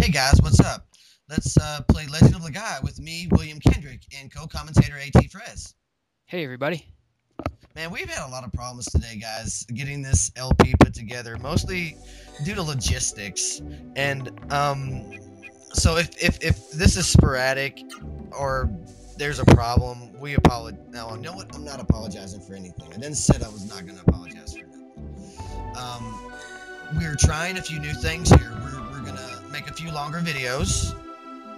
Hey guys, what's up? Let's play Legend of Legaia with me, William Kendrick, and co-commentator Atfrez. Hey everybody. Man, we've had a lot of problems today, guys, getting this LP put together, mostly due to logistics. And so if this is sporadic or there's a problem, we apologize. No, you know what? I'm not apologizing for anything. I didn't said I was not going to apologize for nothing. We're trying a few new things here. We're going to make a few longer videos.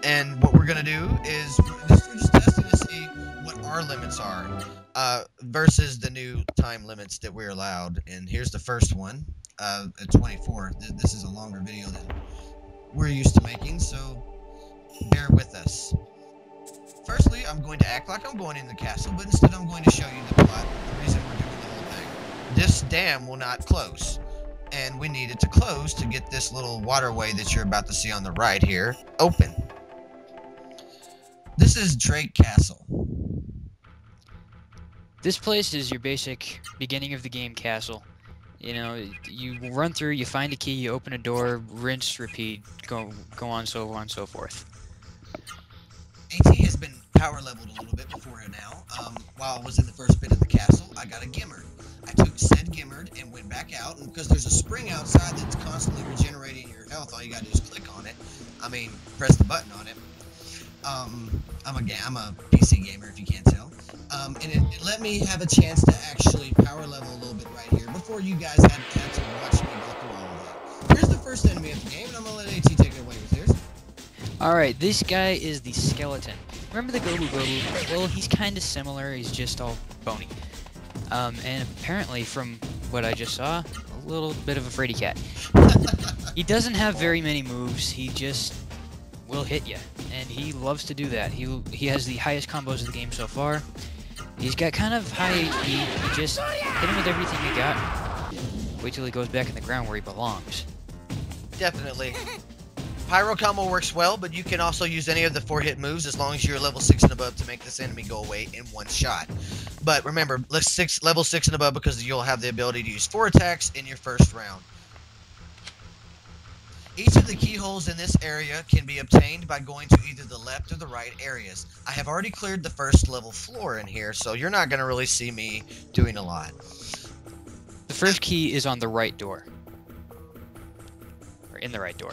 And what we're going to do is we're just testing to see what our limits are versus the new time limits that we're allowed. And here's the first one at 24. This is a longer video than we're used to making, so bear with us. Firstly, I'm going to act like I'm going in the castle, but instead I'm going to show you the plot, the reason we're doing the whole thing. This dam will not close, and we need it to close to get this little waterway that you're about to see on the right here open. This is Drake Castle. This place is your basic beginning of the game castle. You know, you run through, you find a key, you open a door, rinse, repeat, go on, so on, so forth. AT has been power leveled a little bit before now. While I was in the first bit of the castle, I got a Gimmerd. I took said Gimmerd and went back out, and because there's a spring outside that's constantly regenerating your health, all you gotta do is click on it. I mean, press the button on it. I'm a PC gamer, if you can't tell. And it let me have a chance to actually power level a little bit right here before you guys had to watch me go through all of that. Here's the first enemy of the game, and I'm gonna let AT take it away with yours. Alright, this guy is the skeleton. Remember the Gobu Gobu? Well, he's kind of similar, he's just all bony. And apparently, from what I just saw, a little bit of a fraidy cat. He doesn't have very many moves, he just will hit you, and he loves to do that. He has the highest combos of the game so far. He's got kind of high HP, you just hit him with everything you got. Wait till he goes back in the ground where he belongs. Definitely. Pyro combo works well, but you can also use any of the 4-hit moves as long as you're level 6 and above to make this enemy go away in one shot. But remember, level 6 and above because you'll have the ability to use 4 attacks in your first round. Each of the keyholes in this area can be obtained by going to either the left or the right areas. I have already cleared the first level floor in here, so you're not going to really see me doing a lot. The first key is on the right door. Or in the right door.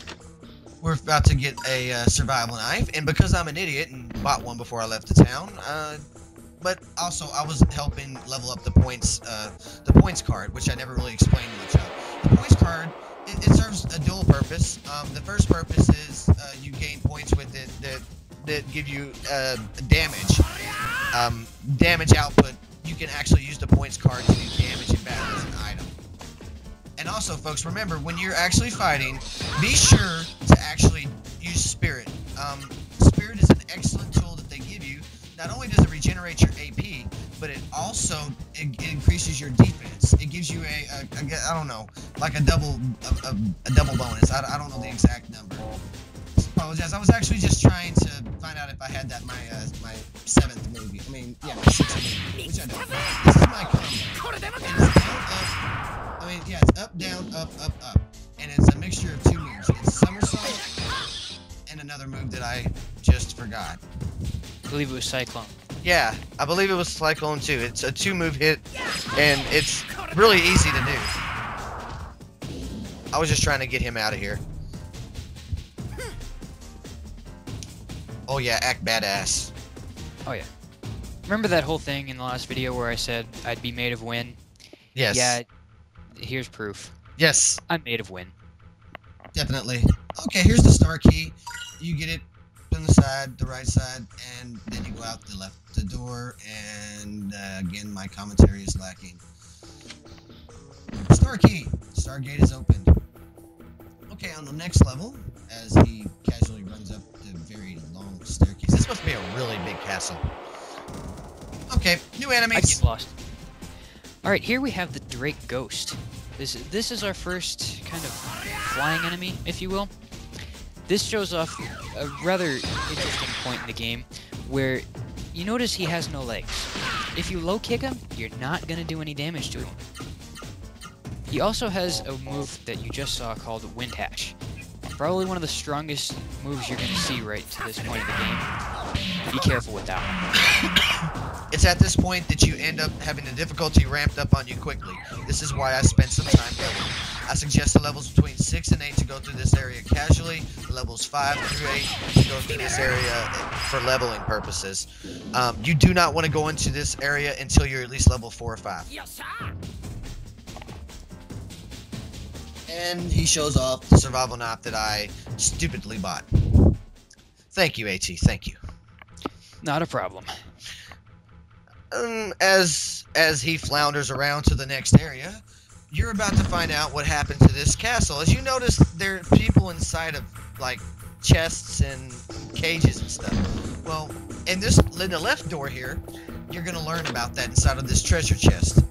We're about to get a survival knife, and because I'm an idiot and bought one before I left the town, but also I was helping level up the points card, which I never really explained much of. The points card, it serves a dual purpose. The first purpose is you gain points with it that give you damage. Damage output. You can actually use the points card to do damage in battle as an item. And also, folks, remember, when you're actually fighting, be sure to actually use Spirit. Spirit is an excellent tool that they give you. Not only does it regenerate your AP, but it also it increases your defense. It gives you I don't know, like a double bonus. I don't know the exact number. Apologize. I was actually just trying to find out if I had that my 7th movie. I mean, yeah, my 6th movie, which I don't. This is my combo. It's down, up. I mean, yeah, it's up, down, up, up, up, and it's a mixture of 2 moves. It's somersault and another move that I just forgot. I believe it was Cyclone. Yeah, I believe it was Cyclone too. It's a 2-move hit, and it's really easy to do. I was just trying to get him out of here. Oh yeah, act badass. Oh yeah. Remember that whole thing in the last video where I said I'd be made of wind? Yes. Yeah, here's proof. Yes. I'm made of wind. Definitely. Okay, here's the star key. You get it on the side, the right side, and then you go out the left the door, and again, my commentary is lacking. Star key. Stargate is opened. Okay, on the next level, as he casually runs up the very long staircase. This must be a really big castle. Okay, new enemies. I get lost. Alright, here we have the Drake Ghost. This is our first kind of flying enemy, if you will. This shows off a rather interesting point in the game where you notice he has no legs. If you low kick him, you're not going to do any damage to him. He also has a move that you just saw called Wind Hash. Probably one of the strongest moves you're going to see right to this point of the game. Be careful with that one. It's at this point that you end up having the difficulty ramped up on you quickly. This is why I spent some time leveling. I suggest the levels between 6 and 8 to go through this area casually, the levels 5 through 8 to go through this area for leveling purposes. You do not want to go into this area until you're at least level 4 or 5. Yes, sir. And he shows off the survival knife that I stupidly bought. Thank you, AT. Thank you. Not a problem. As he flounders around to the next area, you're about to find out what happened to this castle. As you notice, there are people inside of, like, chests and cages and stuff. Well, in the left door here, you're going to learn about that inside of this treasure chest.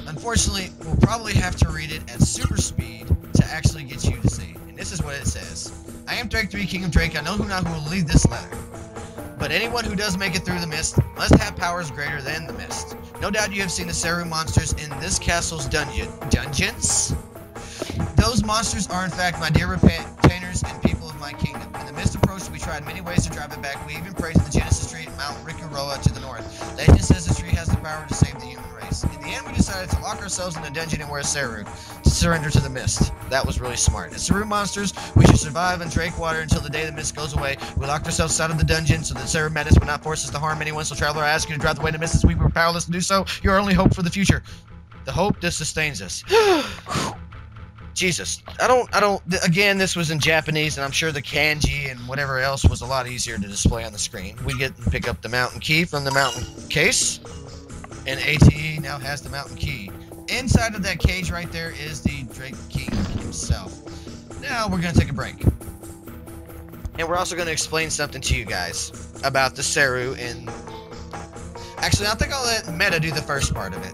Unfortunately, we'll probably have to read it at super speed to actually get you to see. And this is what it says. I am Drake 3, King of Drake. I know who will lead this letter. But anyone who does make it through the mist must have powers greater than the mist. No doubt you have seen the Seru monsters in this castle's dungeons? Those monsters are in fact my dear retainers and people of my kingdom. In the mist approach, we tried many ways to drive it back. We even prayed to the Genesis tree at Mount Rikuroa to the north. Legend says the tree has the power to save the human race. In the end, we decided to lock ourselves in a dungeon and wear Seru to surrender to the mist. That was really smart. As Seru monsters, we should survive and drink water until the day the mist goes away. We locked ourselves out of the dungeon so that Seru madness would not force us to harm anyone. So, traveler, I ask you to drive the way to mist as we were powerless to do so. Your only hope for the future. The hope that sustains us. Jesus, again, this was in Japanese, and I'm sure the kanji and whatever else was a lot easier to display on the screen. We get and pick up the mountain key from the mountain case, and ATE now has the mountain key. Inside of that cage right there is the Drake King himself. Now we're going to take a break. And we're also going to explain something to you guys about the Seru and... Actually, I think I'll let Meta do the first part of it.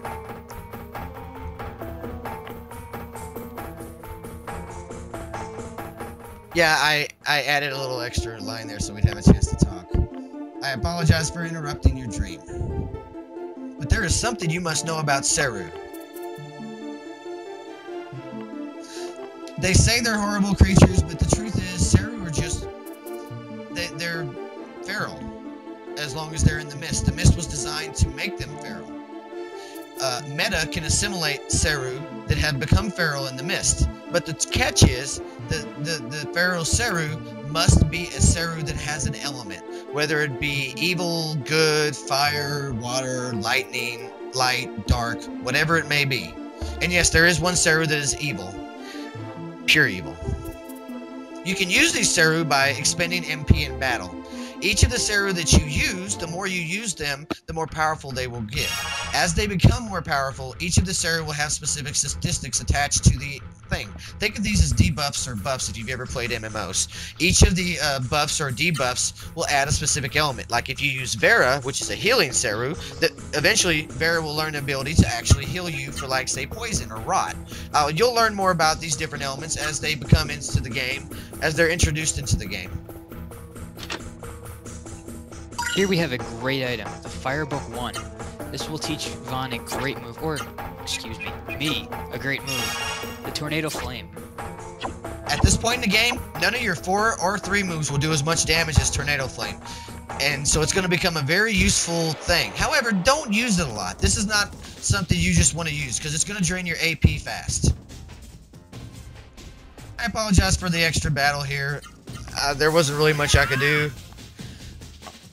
Yeah, I added a little extra line there so we'd have a chance to talk. I apologize for interrupting your dream. But there is something you must know about Seru. They say they're horrible creatures, but the truth is, Seru are just... They're feral, as long as they're in the mist. The mist was designed to make them feral. Meta can assimilate Seru that have become feral in the mist. But the catch is, the feral Seru must be a Seru that has an element. Whether it be evil, good, fire, water, lightning, light, dark, whatever it may be. And yes, there is one Seru that is evil. Pure evil. You can use these Seru by expending MP in battle. Each of the Seru that you use, the more you use them, the more powerful they will get. As they become more powerful, each of the Seru will have specific statistics attached to the thing. Think of these as debuffs or buffs if you've ever played MMOs. Each of the buffs or debuffs will add a specific element. Like if you use Vera, which is a healing Seru, that eventually Vera will learn the ability to actually heal you for, like, say, poison or rot. You'll learn more about these different elements as they become into the game, as they're introduced into the game. Here we have a great item, the Firebook 1. This will teach Vaughn a great move, or, excuse me, a great move, the Tornado Flame. At this point in the game, none of your 4 or 3 moves will do as much damage as Tornado Flame. And so it's going to become a very useful thing. However, don't use it a lot. This is not something you just want to use, because it's going to drain your AP fast. I apologize for the extra battle here. There wasn't really much I could do.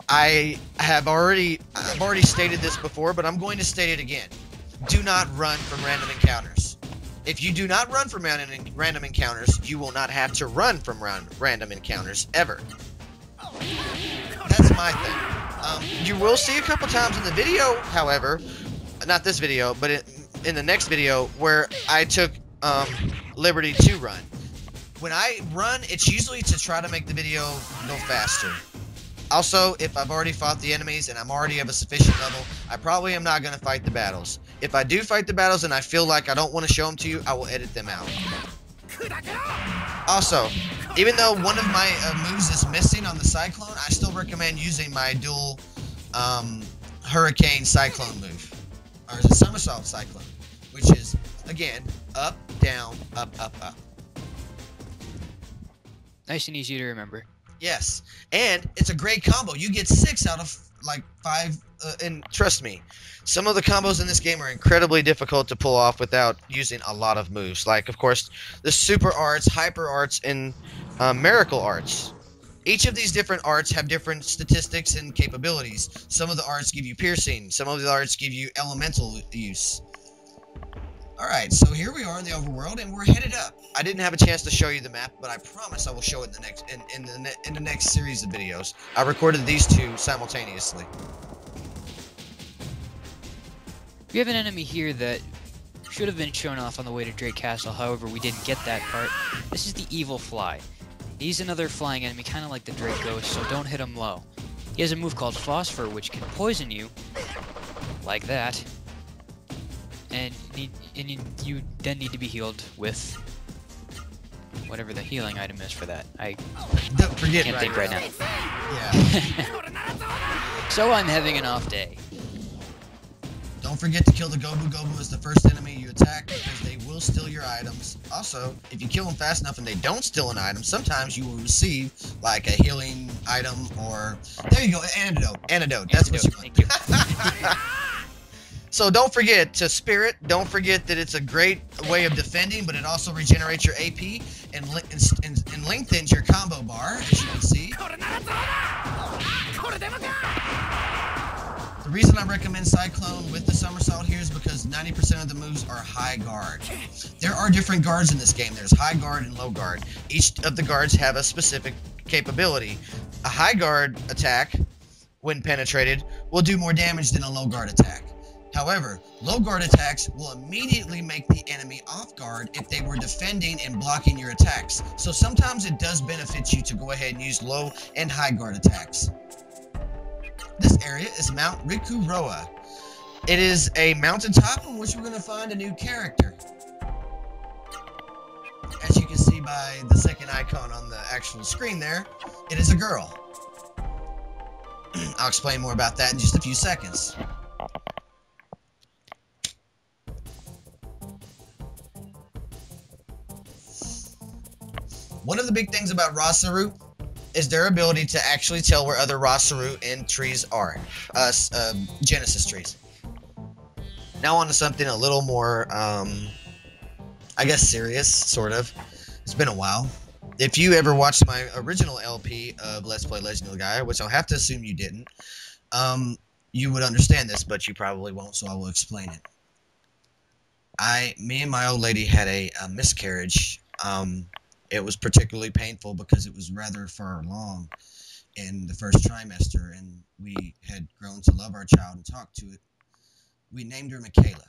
I've already stated this before, but I'm going to state it again. Do not run from random encounters. If you do not run from random encounters, you will not have to run from random encounters ever. That's my thing. You will see a couple times in the video, however, not this video, but in the next video, where I took liberty to run. When I run, it's usually to try to make the video go faster. Also, if I've already fought the enemies and I'm already of a sufficient level, I probably am not going to fight the battles. If I do fight the battles and I feel like I don't want to show them to you, I will edit them out. Also, even though one of my moves is missing on the Cyclone, I still recommend using my dual Hurricane Cyclone move. Or is it Somersault Cyclone? Which is, again, up, down, up, up, up. Nice and easy to remember. Yes, and it's a great combo. You get 6 out of like 5, and trust me, some of the combos in this game are incredibly difficult to pull off without using a lot of moves. Like, of course, the super arts, hyper arts, and miracle arts. Each of these different arts have different statistics and capabilities. Some of the arts give you piercing. Some of the arts give you elemental use. Alright, so here we are in the overworld, and we're headed up. I didn't have a chance to show you the map, but I promise I will show it in the next in the next series of videos. I recorded these two simultaneously. We have an enemy here that should have been shown off on the way to Drake Castle, however we didn't get that part. This is the Evil Fly. He's another flying enemy, kind of like the Drake Ghost, so don't hit him low. He has a move called Phosphor, which can poison you, like that. And you then need to be healed with whatever the healing item is for that. I Don't forget can't think right now. Yeah. So I'm having an off day. Don't forget to kill the Gobu. Gobu is the first enemy you attack because they will steal your items. Also, if you kill them fast enough and they don't steal an item, sometimes you will receive like a healing item or... There you go, antidote. Antidote, that's what you want. Thank you. So don't forget to spirit. Don't forget that it's a great way of defending, but it also regenerates your AP and lengthens your combo bar, as you can see. The reason I recommend Cyclone with the somersault here is because 90% of the moves are high guard. There are different guards in this game. There's high guard and low guard. Each of the guards have a specific capability. A high guard attack, when penetrated, will do more damage than a low guard attack. However, low guard attacks will immediately make the enemy off guard if they were defending and blocking your attacks. So sometimes it does benefit you to go ahead and use low and high guard attacks. This area is Mount Rikuroa. It is a mountaintop on which we're going to find a new character. As you can see by the second icon on the actual screen there, it is a girl. I'll explain more about that in just a few seconds. One of the big things about Rasaru is their ability to actually tell where other Rasaru and trees are. Genesis trees. Now on to something a little more, I guess serious, sort of. It's been a while. If you ever watched my original LP of Let's Play Legend of Legaia, which I'll have to assume you didn't, you would understand this, but you probably won't, so I will explain it. Me and my old lady had a miscarriage. It was particularly painful because it was rather far along in the first trimester, and we had grown to love our child and talk to it. We named her Michaela,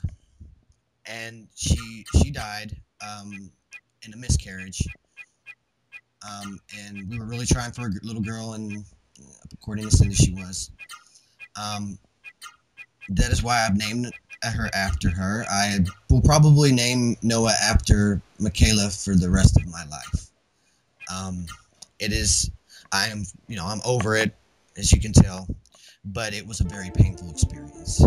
and she died in a miscarriage, and we were really trying for a little girl, and according to Cindy, she was. That is why I've named her after her. I will probably name Noah after Michaela for the rest of my life. I'm over it, as you can tell, but it was a very painful experience.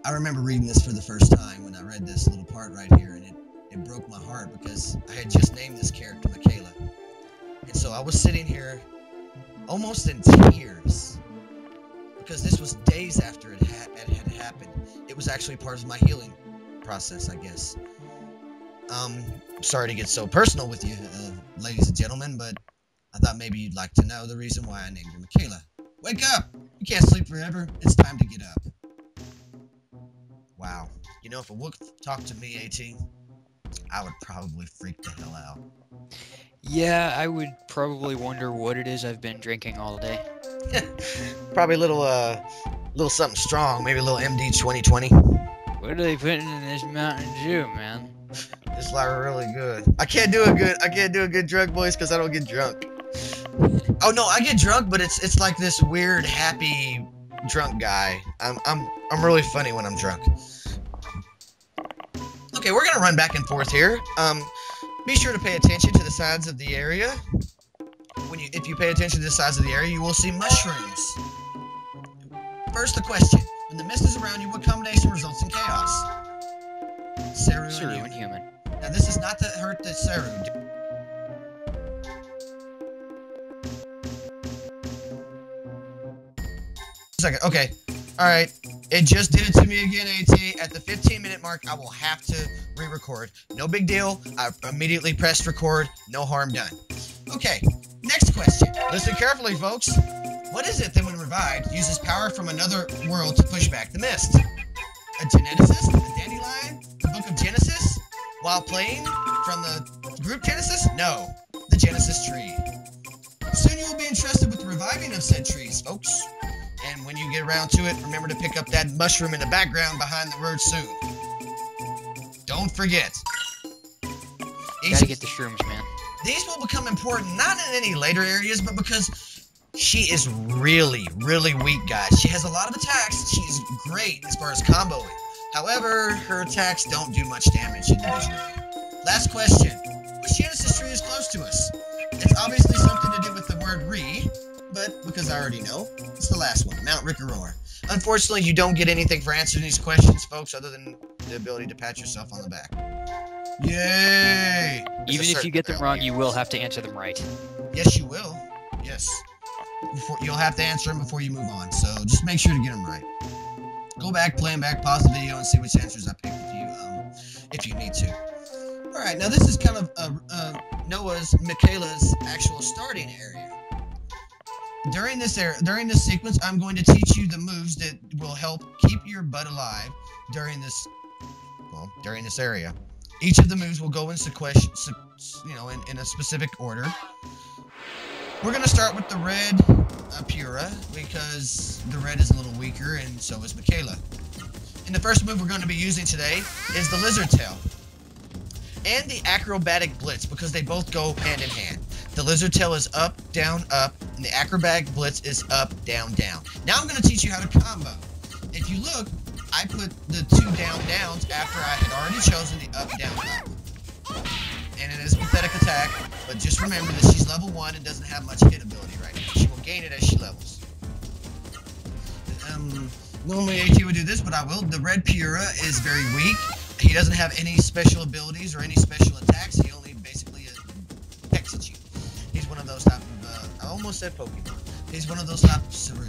I remember reading this for the first time when I read this little part right here, and it broke my heart because I had just named this character Michaela. And so I was sitting here almost in tears because this was days after it had happened. It was actually part of my healing process, I guess. Sorry to get so personal with you, ladies and gentlemen, but I thought maybe you'd like to know the reason why I named her Michaela. Wake up! You can't sleep forever. It's time to get up. Wow. You know, if a Wook talked to me, 18, I would probably freak the hell out. Yeah, I would probably wonder what it is I've been drinking all day. Probably a little something strong, maybe a little MD 2020. What are they putting in this Mountain Dew, man? It's like really good. I can't do a good drunk voice because I don't get drunk. Oh no, I get drunk, but it's like this weird happy drunk guy. I'm really funny when I'm drunk. Okay, we're gonna run back and forth here. Be sure to pay attention to the sides of the area. If you pay attention to the sides of the area, you will see mushrooms. First, the question: when the mist is around you, what combination results in chaos? Seru and human. Now, this is not to hurt the Seru. Second. Okay. All right. It just did it to me again, AT. At the 15-minute mark, I will have to re-record. No big deal. I immediately pressed record. No harm done. Okay. Next question. Listen carefully, folks. What is it that, when revived, uses power from another world to push back the mist? A geneticist? A dandelion? The Book of Genesis? While playing from the group Genesis? No. The Genesis tree. Soon you will be entrusted with the reviving of said trees, folks. And when you get around to it, remember to pick up that mushroom in the background behind the word soon. Don't forget. Gotta get the shrooms, man. These will become important not in any later areas, but because she is really, really weak, guys. She has a lot of attacks. She's great as far as comboing. However, her attacks don't do much damage individually. Last question. Which Genesis tree is close to us? It's obviously something to do with the word re, but because I already know, it's the last one, Mount Rickaroar. Unfortunately, you don't get anything for answering these questions, folks, other than the ability to pat yourself on the back. Yay! Even if you get them wrong, you will have to answer them right. Yes, you will. Yes. You'll have to answer them before you move on, so just make sure to get them right. Go back, play them back, pause the video, and see which answers I picked if you need to. Alright, now this is kind of Michaela's actual starting area. During this sequence, I'm going to teach you the moves that will help keep your butt alive during this area. Each of the moves will go in sequential, in a specific order. We're going to start with the red Pura, because the red is a little weaker, and so is Michaela. And the first move we're going to be using today is the Lizard Tail and the Acrobatic Blitz, because they both go hand in hand. The Lizard Tail is up, down, up, and the Acrobatic Blitz is up, down, down. Now I'm going to teach you how to combo. If you look, I put the two down downs after I had already chosen the up, down, up. And it is a pathetic attack, but just remember that she's level 1 and doesn't have much hit ability right now. She will gain it as she levels. Normally AT would do this, but I will. The red Pura is very weak. He doesn't have any special abilities or any special attacks. He only basically pecks at you. He's one of those type of, I almost said Pokemon. He's one of those type of Saru.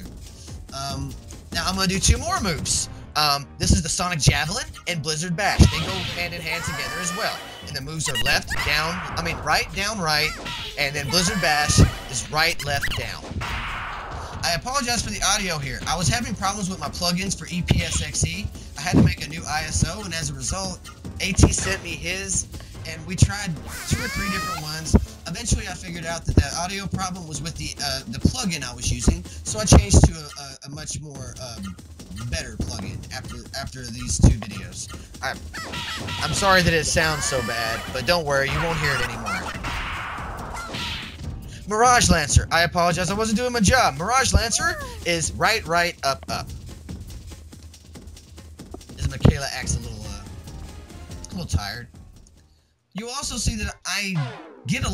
Now I'm going to do two more moves. This is the Sonic Javelin and Blizzard Bash. They go hand in hand together as well. And the moves are right, down, right, and then Blizzard Bash is right, left, down. I apologize for the audio here. I was having problems with my plugins for EPSXE. I had to make a new ISO, and as a result, AT sent me his, and we tried 2 or 3 different ones. Eventually, I figured out that the audio problem was with the plugin I was using, so I changed to a much more better plugin after these 2 videos. I'm sorry that it sounds so bad, but don't worry, you won't hear it anymore. Mirage Lancer. I apologize, I wasn't doing my job. Mirage Lancer is right, right, up, up. As Michaela acts a little tired. You also see that I get a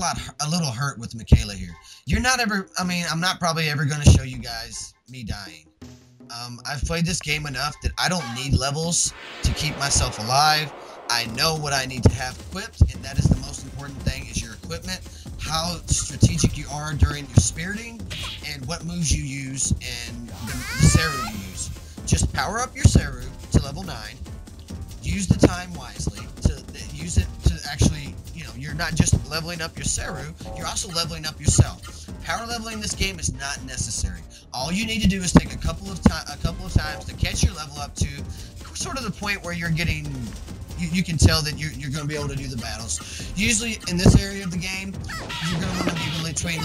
little hurt with Michaela here. You're not ever, I'm not probably ever going to show you guys me dying. I've played this game enough that I don't need levels to keep myself alive. I know what I need to have equipped, and that is the most important thing, is your equipment, how strategic you are during your spiriting, and what moves you use, and the Saru you use. Just power up your Saru to level 9, use the time wisely, use it to actually, you're not just leveling up your Saru, you're also leveling up yourself. Power leveling this game is not necessary. All you need to do is take a couple of times to catch your level up to sort of the point where you're getting, you can tell that you're going to be able to do the battles. Usually in this area of the game, you're going to want to be between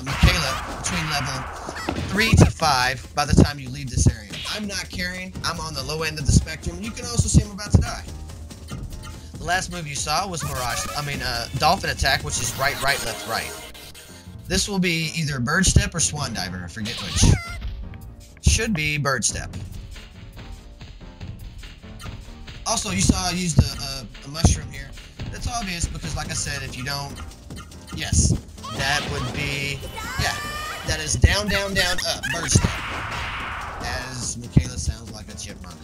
Michaela, between level 3 to 5 by the time you leave this area. I'm not carrying, I'm on the low end of the spectrum. You can also see I'm about to die. The last move you saw was Dolphin Attack, which is right, right, left, right. This will be either Bird Step or Swan Diver, I forget which. Should be Bird Step. Also, you saw I used a mushroom here. That's obvious because, like I said, if you don't... Yes, that would be... Yeah, that is down, down, down, up, Bird Step. As Michaela sounds like a chipmunk.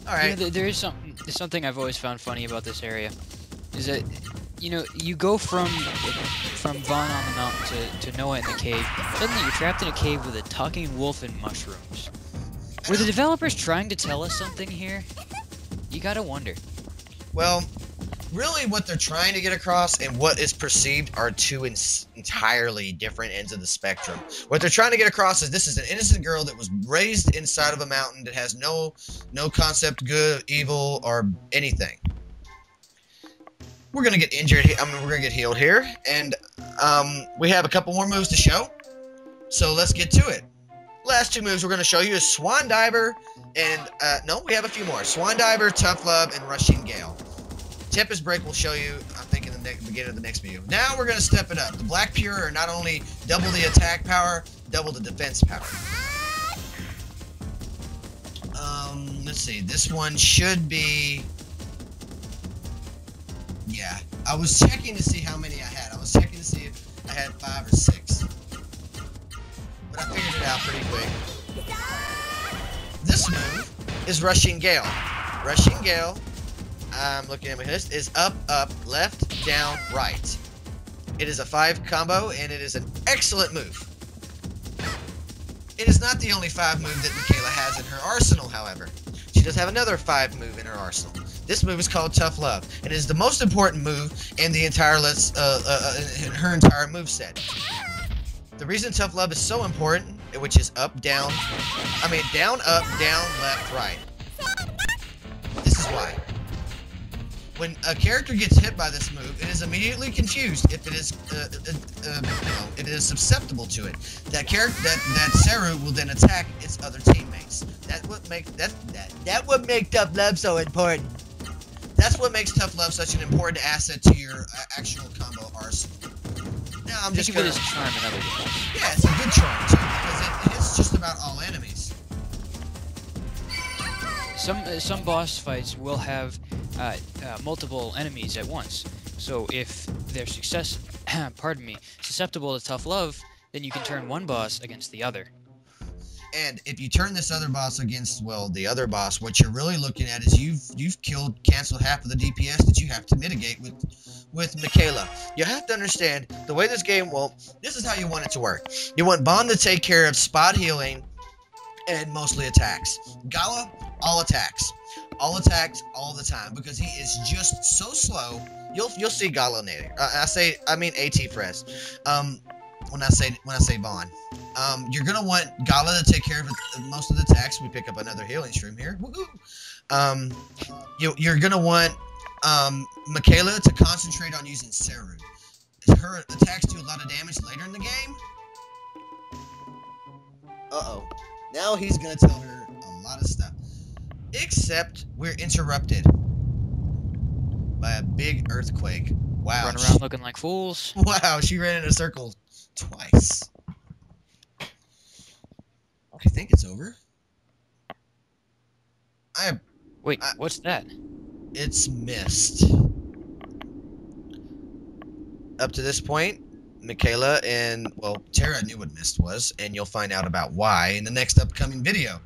Alright. There's something I've always found funny about this area. Is that you know, you go from Vaughn on the mountain to Noah in the cave. Suddenly you're trapped in a cave with a talking wolf and mushrooms. Were the developers trying to tell us something here? You gotta wonder. Well, really what they're trying to get across and what is perceived are two entirely different ends of the spectrum. What they're trying to get across is this is an innocent girl that was raised inside of a mountain that has no concept good, evil, or anything. We're gonna get injured. I mean, we're gonna get healed here, and we have a couple more moves to show. So let's get to it. Last two moves we're gonna show you is Swan Diver, and no, we have a few more. Swan Diver, Tough Love, and Rushing Gale. Tempest Break will show you, I think, in the beginning of the next video. Now we're gonna step it up. The Black Pure are not only double the attack power, double the defense power. Let's see. This one should be. Yeah, I was checking to see how many I had. I was checking to see if I had 5 or 6. But I figured it out pretty quick. This move is Rushing Gale. Rushing Gale, I'm looking at my list, is up, up, left, down, right. It is a 5 combo, and it is an excellent move. It is not the only 5 move that Michaela has in her arsenal, however. She does have another 5 move in her arsenal. This move is called Tough Love, and it is the most important move in the entire in her entire moveset. The reason Tough Love is so important, which is up, down, down, up, down, left, right. This is why. When a character gets hit by this move, it is immediately confused if it is, if it is susceptible to it. That character, that Seru will then attack its other teammates. That would make Tough Love so important. That's what makes Tough Love such an important asset to your actual combo arsenal. Now I'm just gonna. Charm in other games. Yeah, it's a good charm too because it hits just about all enemies. Some boss fights will have multiple enemies at once. So if they're susceptible to Tough Love, then you can turn one boss against the other. And if you turn this other boss against, well, the other boss, what you're really looking at is you've canceled half of the DPS that you have to mitigate with Michaela. You have to understand the way this game, well, this is how you want it to work. You want Vaughn to take care of spot healing and mostly attacks. Gala, all attacks. All attacks all the time because he is just so slow. You'll see Gala later. I mean Atfrez. When I say Vaughn. You're gonna want Gala to take care of most of the attacks. We pick up another healing stream here. Woohoo! You're gonna want Michaela to concentrate on using Seru. Her attacks do a lot of damage later in the game. Uh-oh. Now he's gonna tell her a lot of stuff. Except we're interrupted by a big earthquake. Wow. Run around looking like fools. Wow, she ran in a circle twice. I think it's over. Wait, what's that? It's mist. Up to this point, Michaela and, well, Tara knew what mist was, and you'll find out about why in the next upcoming video.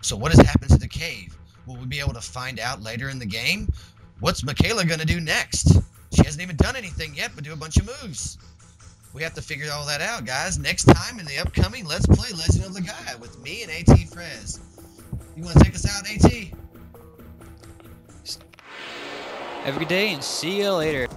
So what has happened to the cave? Will we be able to find out later in the game? What's Michaela gonna do next? She hasn't even done anything yet but do a bunch of moves. We have to figure all that out, guys. Next time in the upcoming Let's Play Legend of Legaia with me and Atfrez. You want to take us out, AT? Have a good day and see you later.